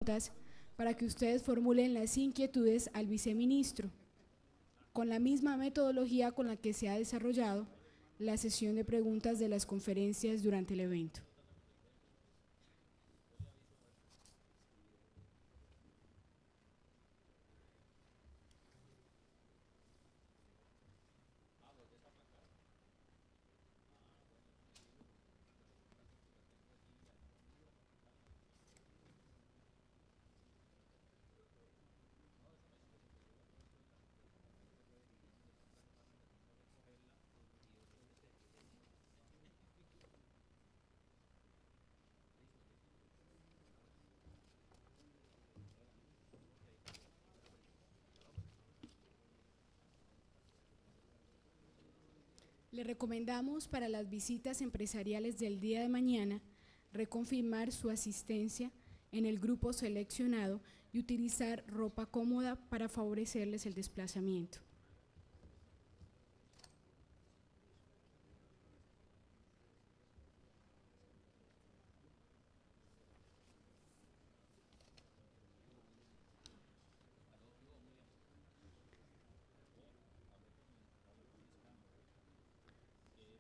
preguntas para que ustedes formulen las inquietudes al viceministro, con la misma metodología con la que se ha desarrollado la sesión de preguntas de las conferencias durante el evento. Le recomendamos para las visitas empresariales del día de mañana reconfirmar su asistencia en el grupo seleccionado y utilizar ropa cómoda para favorecerles el desplazamiento.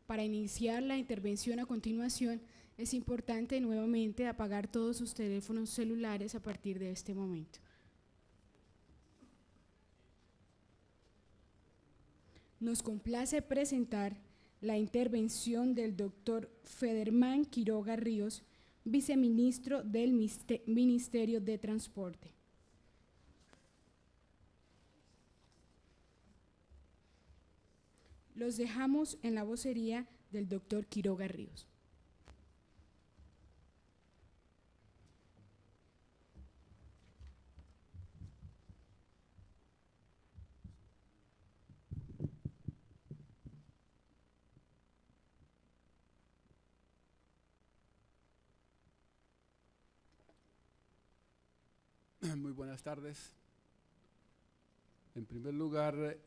Para iniciar la intervención a continuación, es importante nuevamente apagar todos sus teléfonos celulares a partir de este momento. Nos complace presentar la intervención del doctor Federman Quiroga Ríos, viceministro del Ministerio de Transporte. Los dejamos en la vocería del doctor Quiroga Ríos. Muy buenas tardes. En primer lugar,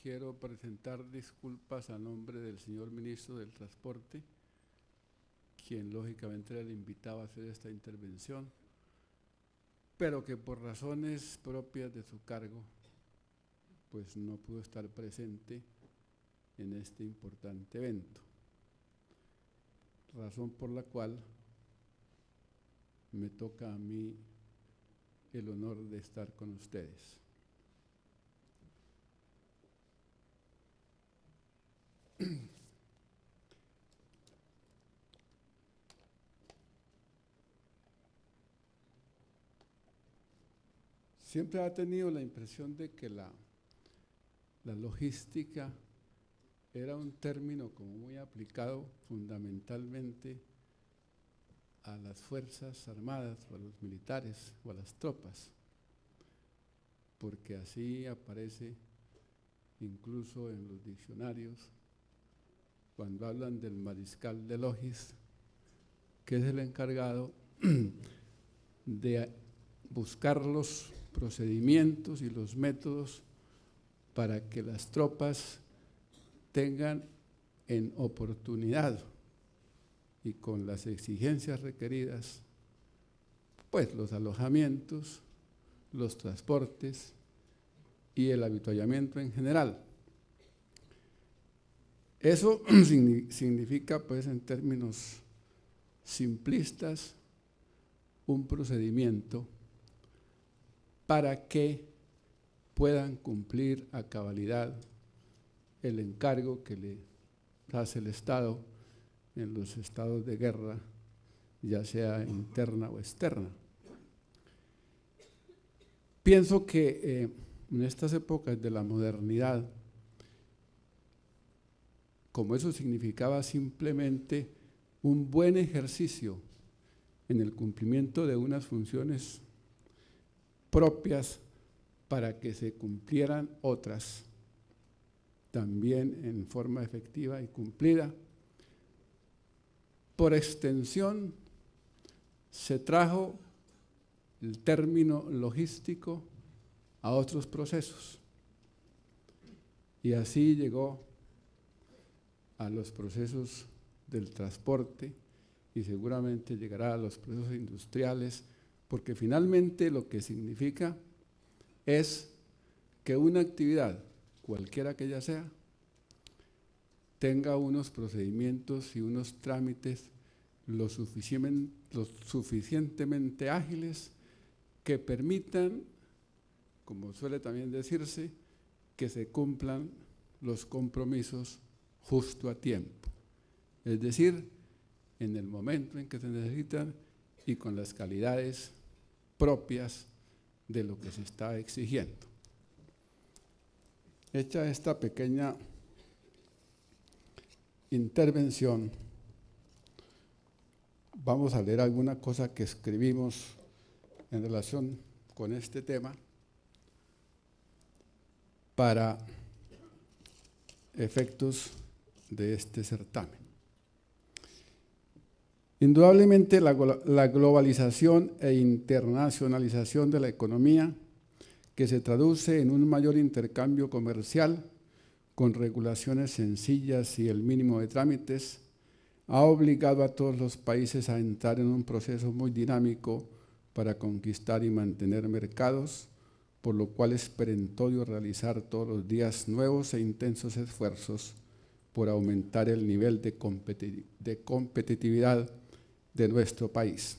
quiero presentar disculpas a nombre del señor ministro del Transporte, quien lógicamente era el invitado a hacer esta intervención, pero que por razones propias de su cargo, pues no pudo estar presente en este importante evento, razón por la cual me toca a mí el honor de estar con ustedes. Siempre ha tenido la impresión de que la logística era un término como muy aplicado fundamentalmente a las Fuerzas Armadas o a los militares o a las tropas, porque así aparece incluso en los diccionarios cuando hablan del mariscal de logis, que es el encargado de buscar los procedimientos y los métodos para que las tropas tengan en oportunidad y con las exigencias requeridas, pues los alojamientos, los transportes y el avituallamiento en general. Eso significa, pues, en términos simplistas, un procedimiento para que puedan cumplir a cabalidad el encargo que le hace el Estado en los estados de guerra, ya sea interna o externa. Pienso que en estas épocas de la modernidad, como eso significaba simplemente un buen ejercicio en el cumplimiento de unas funciones propias para que se cumplieran otras, también en forma efectiva y cumplida. Por extensión, se trajo el término logístico a otros procesos y así llegó a los procesos del transporte y seguramente llegará a los procesos industriales porque finalmente lo que significa es que una actividad, cualquiera que ella sea, tenga unos procedimientos y unos trámites lo suficientemente ágiles que permitan, como suele también decirse, que se cumplan los compromisos justo a tiempo, es decir, en el momento en que se necesitan y con las calidades propias de lo que se está exigiendo. Hecha esta pequeña intervención, vamos a leer alguna cosa que escribimos en relación con este tema para efectos de este certamen. Indudablemente la globalización e internacionalización de la economía, que se traduce en un mayor intercambio comercial con regulaciones sencillas y el mínimo de trámites, ha obligado a todos los países a entrar en un proceso muy dinámico para conquistar y mantener mercados, por lo cual es perentorio realizar todos los días nuevos e intensos esfuerzos por aumentar el nivel de competitividad de nuestro país.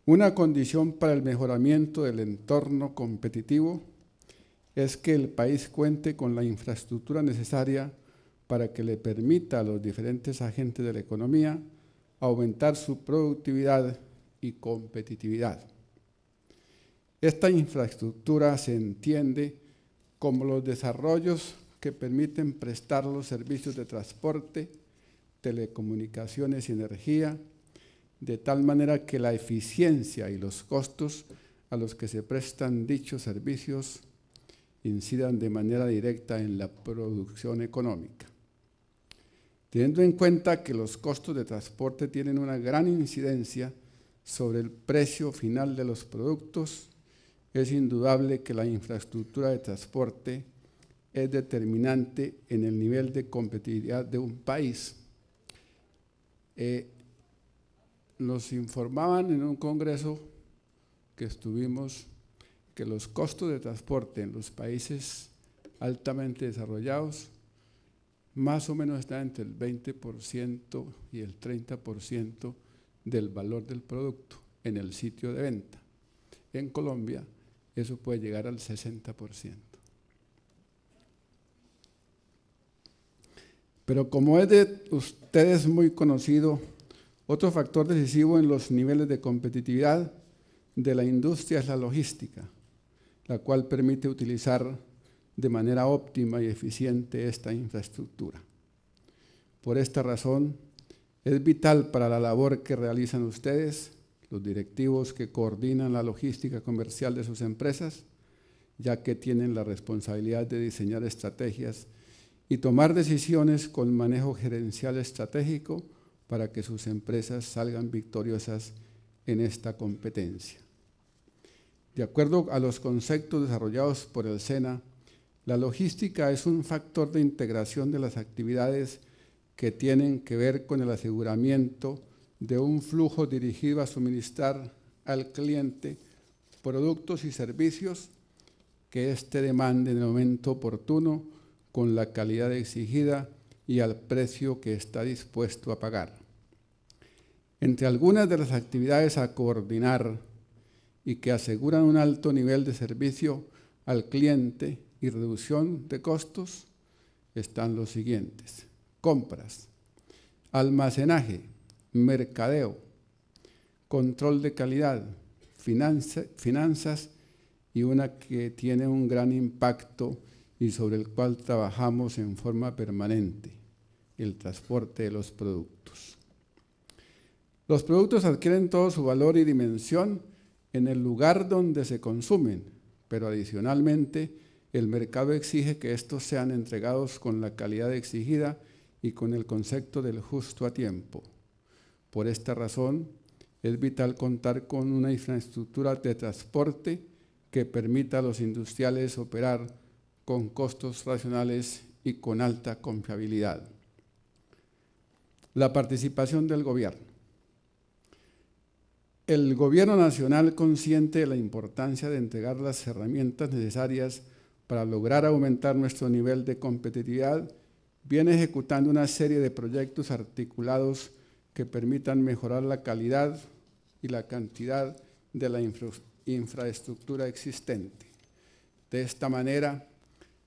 Una condición para el mejoramiento del entorno competitivo es que el país cuente con la infraestructura necesaria para que le permita a los diferentes agentes de la economía aumentar su productividad y competitividad. Esta infraestructura se entiende como los desarrollos que permiten prestar los servicios de transporte, telecomunicaciones y energía, de tal manera que la eficiencia y los costos a los que se prestan dichos servicios incidan de manera directa en la producción económica. Teniendo en cuenta que los costos de transporte tienen una gran incidencia sobre el precio final de los productos, es indudable que la infraestructura de transporte es determinante en el nivel de competitividad de un país. Nos informaban en un congreso que estuvimos que los costos de transporte en los países altamente desarrollados más o menos están entre el 20% y el 30% del valor del producto en el sitio de venta. En Colombia eso puede llegar al 60%. Pero como es de ustedes muy conocido, otro factor decisivo en los niveles de competitividad de la industria es la logística, la cual permite utilizar de manera óptima y eficiente esta infraestructura. Por esta razón, es vital para la labor que realizan ustedes, los directivos que coordinan la logística comercial de sus empresas, ya que tienen la responsabilidad de diseñar estrategias y tomar decisiones con manejo gerencial estratégico para que sus empresas salgan victoriosas en esta competencia. De acuerdo a los conceptos desarrollados por el SENA, la logística es un factor de integración de las actividades que tienen que ver con el aseguramiento de un flujo dirigido a suministrar al cliente productos y servicios que éste demande en el momento oportuno, con la calidad exigida y al precio que está dispuesto a pagar. Entre algunas de las actividades a coordinar y que aseguran un alto nivel de servicio al cliente y reducción de costos están los siguientes: compras, almacenaje, mercadeo, control de calidad, finanzas y una que tiene un gran impacto y sobre el cual trabajamos en forma permanente, el transporte de los productos. Los productos adquieren todo su valor y dimensión en el lugar donde se consumen, pero adicionalmente el mercado exige que estos sean entregados con la calidad exigida y con el concepto del justo a tiempo. Por esta razón, es vital contar con una infraestructura de transporte que permita a los industriales operar con costos racionales y con alta confiabilidad. La participación del gobierno. El Gobierno Nacional, consciente de la importancia de entregar las herramientas necesarias para lograr aumentar nuestro nivel de competitividad, viene ejecutando una serie de proyectos articulados que permitan mejorar la calidad y la cantidad de la infraestructura existente. De esta manera,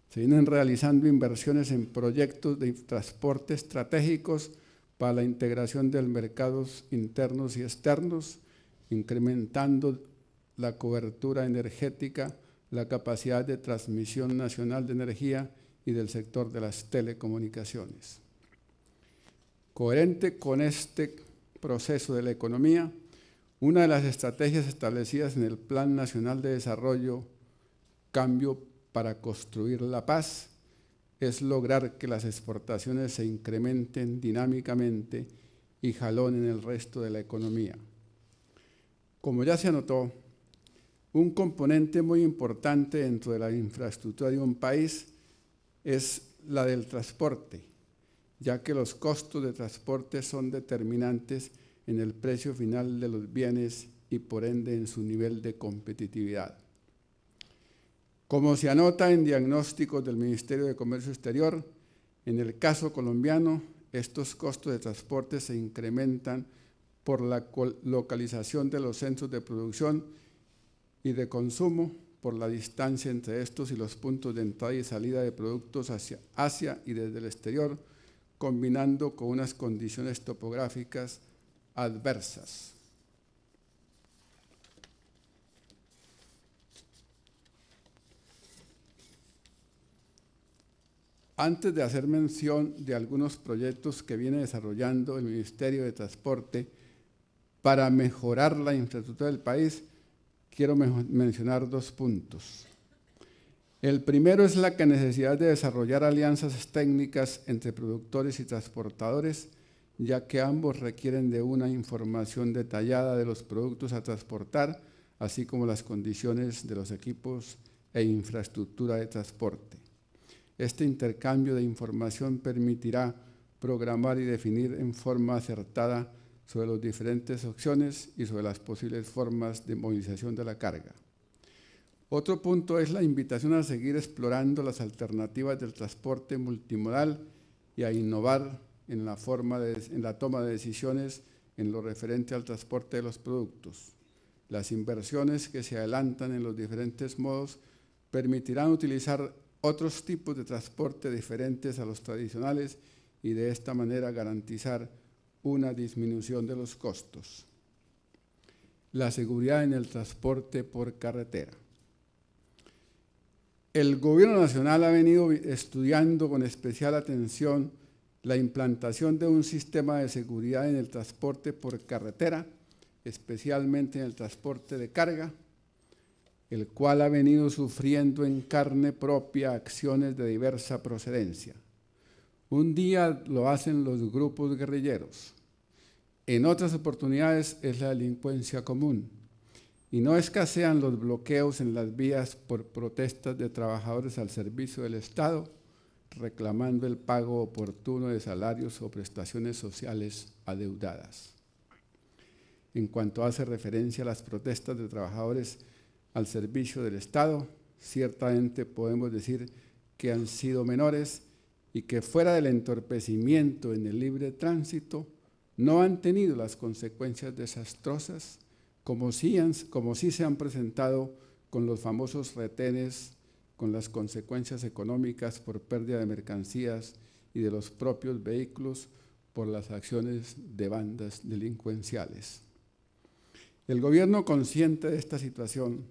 se vienen realizando inversiones en proyectos de transporte estratégicos para la integración de mercados internos y externos, incrementando la cobertura energética, la capacidad de transmisión nacional de energía y del sector de las telecomunicaciones. Coherente con este proceso de la economía, una de las estrategias establecidas en el Plan Nacional de Desarrollo, Cambio para Construir la Paz, es lograr que las exportaciones se incrementen dinámicamente y jalonen el resto de la economía. Como ya se anotó, un componente muy importante dentro de la infraestructura de un país es la del transporte, ya que los costos de transporte son determinantes en el precio final de los bienes y por ende en su nivel de competitividad. Como se anota en diagnósticos del Ministerio de Comercio Exterior, en el caso colombiano, estos costos de transporte se incrementan por la localización de los centros de producción y de consumo, por la distancia entre estos y los puntos de entrada y salida de productos hacia Asia y desde el exterior, combinando con unas condiciones topográficas adversas. Antes de hacer mención de algunos proyectos que viene desarrollando el Ministerio de Transporte para mejorar la infraestructura del país, quiero mencionar dos puntos. El primero es la necesidad de desarrollar alianzas técnicas entre productores y transportadores, ya que ambos requieren de una información detallada de los productos a transportar, así como las condiciones de los equipos e infraestructura de transporte. Este intercambio de información permitirá programar y definir en forma acertada sobre las diferentes opciones y sobre las posibles formas de movilización de la carga. Otro punto es la invitación a seguir explorando las alternativas del transporte multimodal y a innovar en la toma de decisiones en lo referente al transporte de los productos. Las inversiones que se adelantan en los diferentes modos permitirán utilizar otros tipos de transporte diferentes a los tradicionales y de esta manera garantizar una disminución de los costos. La seguridad en el transporte por carretera. El Gobierno Nacional ha venido estudiando con especial atención la implantación de un sistema de seguridad en el transporte por carretera, especialmente en el transporte de carga, el cual ha venido sufriendo en carne propia acciones de diversa procedencia. Un día lo hacen los grupos guerrilleros, en otras oportunidades es la delincuencia común, y no escasean los bloqueos en las vías por protestas de trabajadores al servicio del Estado, reclamando el pago oportuno de salarios o prestaciones sociales adeudadas. En cuanto hace referencia a las protestas de trabajadores al servicio del Estado, ciertamente podemos decir que han sido menores y que fuera del entorpecimiento en el libre tránsito, no han tenido las consecuencias desastrosas como sí se han presentado con los famosos retenes, con las consecuencias económicas por pérdida de mercancías y de los propios vehículos por las acciones de bandas delincuenciales. El gobierno, consciente de esta situación,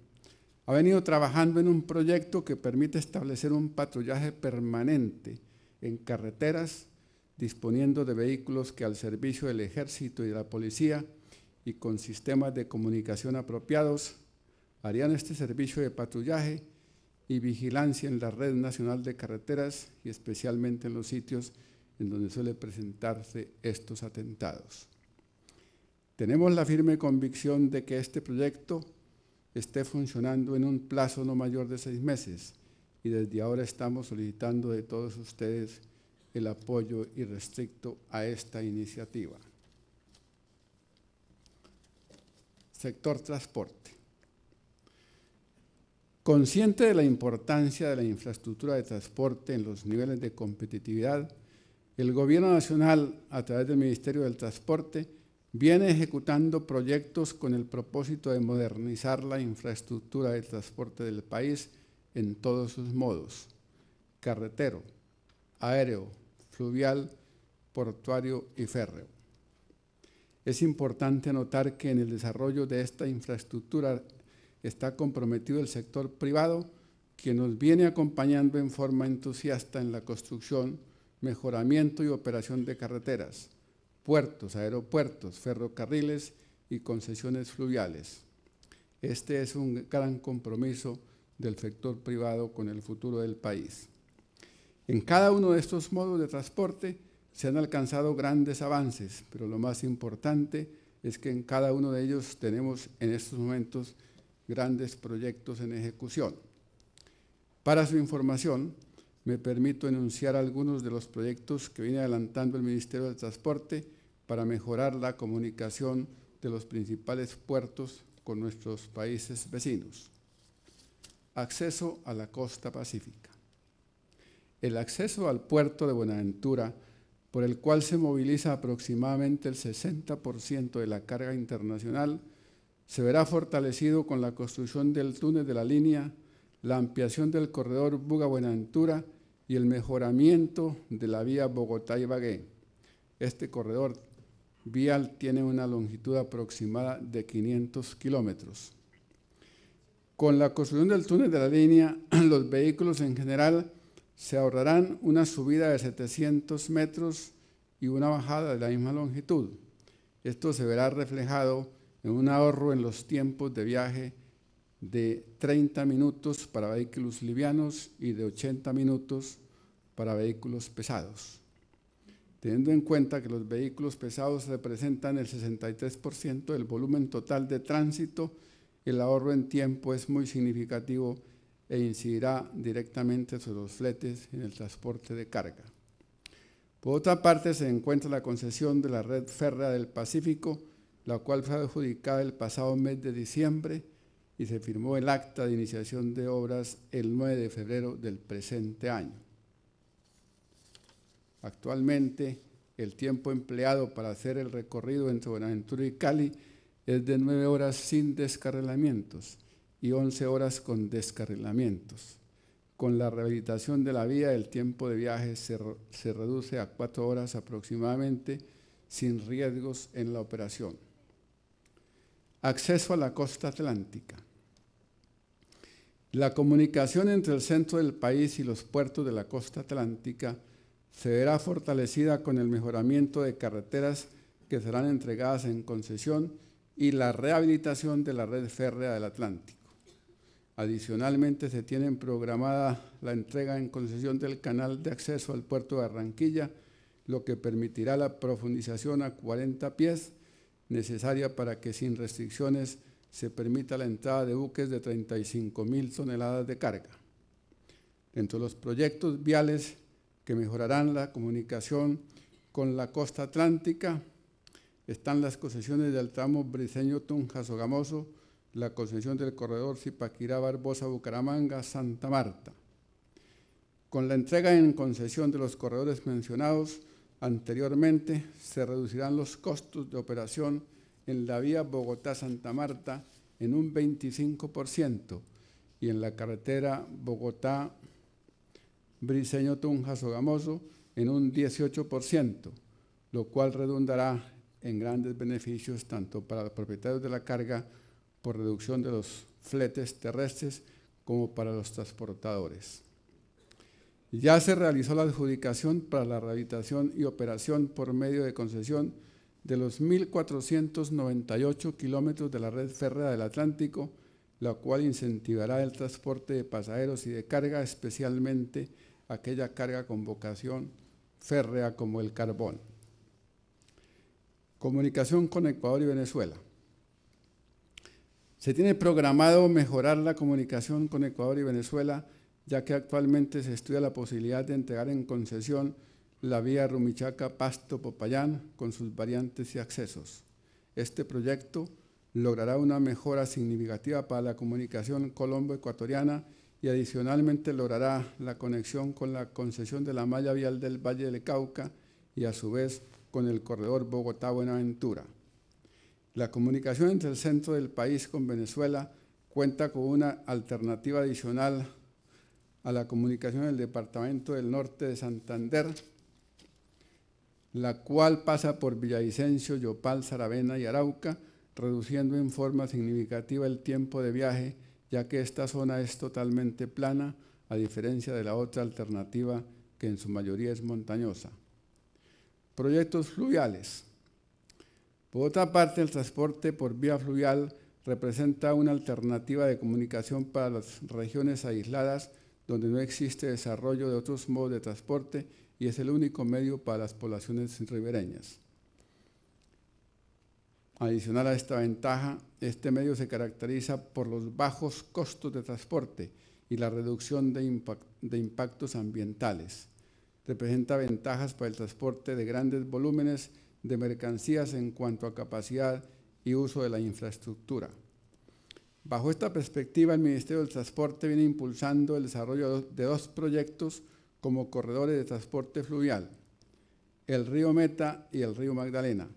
ha venido trabajando en un proyecto que permite establecer un patrullaje permanente en carreteras, disponiendo de vehículos que al servicio del Ejército y de la Policía y con sistemas de comunicación apropiados harían este servicio de patrullaje y vigilancia en la red nacional de carreteras y especialmente en los sitios en donde suele presentarse estos atentados. Tenemos la firme convicción de que este proyecto esté funcionando en un plazo no mayor de 6 meses y desde ahora estamos solicitando de todos ustedes el apoyo irrestricto a esta iniciativa. Sector transporte. Consciente de la importancia de la infraestructura de transporte en los niveles de competitividad, el Gobierno Nacional, a través del Ministerio del Transporte, viene ejecutando proyectos con el propósito de modernizar la infraestructura de transporte del país en todos sus modos: carretero, aéreo, fluvial, portuario y férreo. Es importante notar que en el desarrollo de esta infraestructura está comprometido el sector privado, quien nos viene acompañando en forma entusiasta en la construcción, mejoramiento y operación de carreteras, puertos, aeropuertos, ferrocarriles y concesiones fluviales. Este es un gran compromiso del sector privado con el futuro del país. En cada uno de estos modos de transporte se han alcanzado grandes avances, pero lo más importante es que en cada uno de ellos tenemos en estos momentos grandes proyectos en ejecución. Para su información, me permito enunciar algunos de los proyectos que viene adelantando el Ministerio del Transporte para mejorar la comunicación de los principales puertos con nuestros países vecinos. Acceso a la costa pacífica. El acceso al puerto de Buenaventura, por el cual se moviliza aproximadamente el 60% de la carga internacional, se verá fortalecido con la construcción del túnel de la línea, la ampliación del corredor Buga-Buenaventura y el mejoramiento de la vía Bogotá-Ibagué. Este corredor vial tiene una longitud aproximada de 500 kilómetros. Con la construcción del túnel de la línea, los vehículos en general se ahorrarán una subida de 700 metros y una bajada de la misma longitud. Esto se verá reflejado en un ahorro en los tiempos de viaje de 30 minutos para vehículos livianos y de 80 minutos para vehículos pesados. Teniendo en cuenta que los vehículos pesados representan el 63% del volumen total de tránsito, el ahorro en tiempo es muy significativo e incidirá directamente sobre los fletes en el transporte de carga. Por otra parte, se encuentra la concesión de la red férrea del Pacífico, la cual fue adjudicada el pasado mes de diciembre y se firmó el acta de iniciación de obras el 9 de febrero del presente año. Actualmente, el tiempo empleado para hacer el recorrido entre Buenaventura y Cali es de 9 horas sin descarrilamientos y 11 horas con descarrilamientos. Con la rehabilitación de la vía, el tiempo de viaje se reduce a 4 horas aproximadamente, sin riesgos en la operación. Acceso a la costa atlántica. La comunicación entre el centro del país y los puertos de la costa atlántica se verá fortalecida con el mejoramiento de carreteras que serán entregadas en concesión y la rehabilitación de la red férrea del Atlántico. Adicionalmente, se tiene programada la entrega en concesión del canal de acceso al puerto de Barranquilla, lo que permitirá la profundización a 40 pies necesaria para que sin restricciones se permita la entrada de buques de 35.000 toneladas de carga. Dentro de los proyectos viales que mejorarán la comunicación con la costa atlántica están las concesiones del tramo Briceño-Tunja-Sogamoso, la concesión del corredor Zipaquirá-Barbosa-Bucaramanga-Santa Marta. Con la entrega en concesión de los corredores mencionados anteriormente, se reducirán los costos de operación en la vía Bogotá-Santa Marta en un 25% y en la carretera Bogotá-Briceño-Tunja-Sogamoso en un 18%, lo cual redundará en grandes beneficios tanto para los propietarios de la carga por reducción de los fletes terrestres como para los transportadores. Ya se realizó la adjudicación para la rehabilitación y operación por medio de concesión de los 1.498 kilómetros de la red férrea del Atlántico, la cual incentivará el transporte de pasajeros y de carga, especialmente aquella carga con vocación férrea como el carbón. Comunicación con Ecuador y Venezuela. Se tiene programado mejorar la comunicación con Ecuador y Venezuela, ya que actualmente se estudia la posibilidad de entregar en concesión la vía Rumichaca-Pasto-Popayán con sus variantes y accesos. Este proyecto logrará una mejora significativa para la comunicación colombo-ecuatoriana y adicionalmente logrará la conexión con la concesión de la malla vial del Valle del Cauca y a su vez con el corredor Bogotá-Buenaventura. La comunicación entre el centro del país con Venezuela cuenta con una alternativa adicional a la comunicación del departamento del norte de Santander, la cual pasa por Villavicencio, Yopal, Saravena y Arauca, reduciendo en forma significativa el tiempo de viaje, ya que esta zona es totalmente plana, a diferencia de la otra alternativa que en su mayoría es montañosa. Proyectos fluviales. Por otra parte, el transporte por vía fluvial representa una alternativa de comunicación para las regiones aisladas donde no existe desarrollo de otros modos de transporte y es el único medio para las poblaciones ribereñas. Adicional a esta ventaja, este medio se caracteriza por los bajos costos de transporte y la reducción de impactos ambientales. Representa ventajas para el transporte de grandes volúmenes de mercancías en cuanto a capacidad y uso de la infraestructura. Bajo esta perspectiva, el Ministerio del Transporte viene impulsando el desarrollo de dos proyectos como corredores de transporte fluvial, el río Meta y el río Magdalena.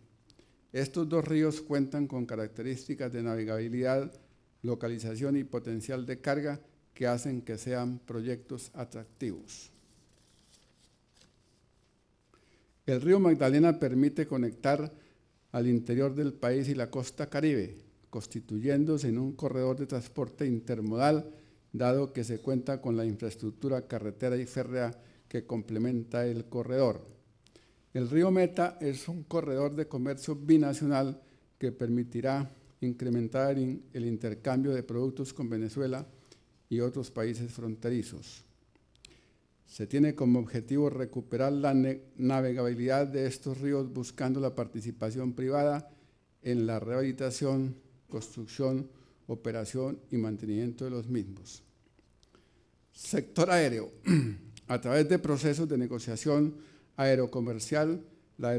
Estos dos ríos cuentan con características de navegabilidad, localización y potencial de carga que hacen que sean proyectos atractivos. El río Magdalena permite conectar al interior del país y la costa caribe, constituyéndose en un corredor de transporte intermodal, dado que se cuenta con la infraestructura carretera y férrea que complementa el corredor. El río Meta es un corredor de comercio binacional que permitirá incrementar el intercambio de productos con Venezuela y otros países fronterizos. Se tiene como objetivo recuperar la navegabilidad de estos ríos buscando la participación privada en la rehabilitación, construcción, operación y mantenimiento de los mismos. Sector aéreo. A través de procesos de negociación aerocomercial, la